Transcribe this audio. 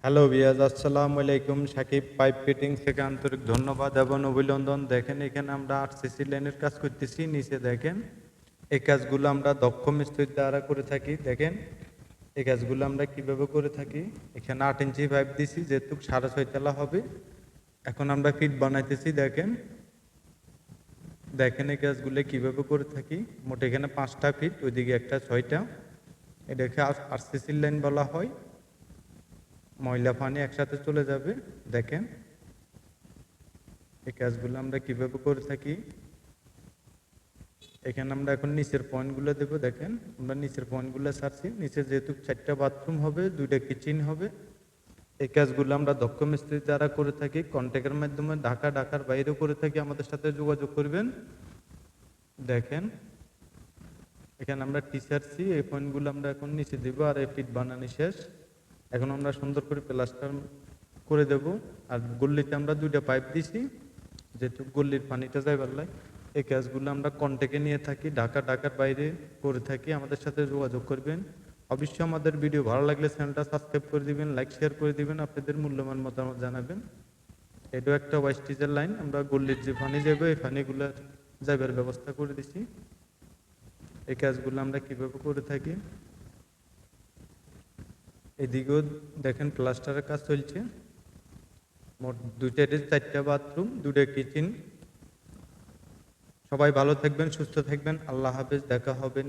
Hello ভিয়াজ, আসসালামু আলাইকুম। Shakib pipe fitting থেকে আন্তরিক ধন্যবাদ এবং অভিনন্দন। দেখেন এখানে আমরা আরসিসি লাইনের কাজ করতেছি। নিচে দেখেন এই কাজগুলো আমরা দক্ষ মিস্ত্রির দ্বারা করে থাকি। দেখেন এই কাজগুলো আমরা কিভাবে করে থাকি। এখানে 8 ইঞ্চি পাইপ দিছি, যেহেতু 6.5 তলা হবে। এখন আমরা ফিট বানাইতেছি। দেখেন দেখেন এই কাজগুলো কিভাবে করে থাকি। মোট এখানে 5টা ফিট, ওইদিকে একটা 6টা। এটাকে আরসিসি লাইন বলা হয়। ময়লা পানি একসাথে চলে যাবে। দেখেন এই কাজগুলো আমরা কিভাবে করে থাকি। এখানে আমরা এখন নিচের পয়েন্টগুলো দেবো। দেখেন আমরা নিচের পয়েন্টগুলো ছাড়ছি। নিচে যেহেতু 4টা বাথরুম হবে, 2টা কিচেন হবে। এই কাজগুলো আমরা দক্ষ মিস্ত্রির দ্বারা করে থাকি, কন্ট্যাক্টের মাধ্যমে। ঢাকার বাইরেও করে থাকি, আমাদের সাথে যোগাযোগ করবেন। দেখেন এখানে আমরা টিচারছি, এই পয়েন্টগুলো আমরা এখন নিচে দেবো। আর এই ফিট বানানো শেষ। এখন আমরা সুন্দর করে প্লাস্টার করে দেব। আর গল্লিতে আমরা 2টা পাইপ দিছি, যেহেতু গল্লির পানিটা যায় পারলাই। এই কাজগুলো আমরা কন্ট্যাক্টে নিয়ে থাকি, ঢাকার বাইরে করে থাকি। আমাদের সাথে যোগাযোগ করবেন। অবশ্যই আমাদের ভিডিও ভালো লাগলে চ্যানেলটা সাবস্ক্রাইব করে দিবেন, লাইক শেয়ার করে দিবেন, আপনাদের মূল্যবান মতামত জানাবেন। এটাও একটা ওয়েস্টেজের লাইন। আমরা গল্লির যে পানি যাবে, এই পানিগুলো যাবার ব্যবস্থা করে দিছি। এই কাজগুলো আমরা কিভাবে করে থাকি। এদিকেও দেখেন প্লাস্টারের কাজ চলছে। মোট 4টা বাথরুম, 2টা কিচেন। সবাই ভালো থাকবেন, সুস্থ থাকবেন। আল্লাহ হাফেজ। দেখা হবে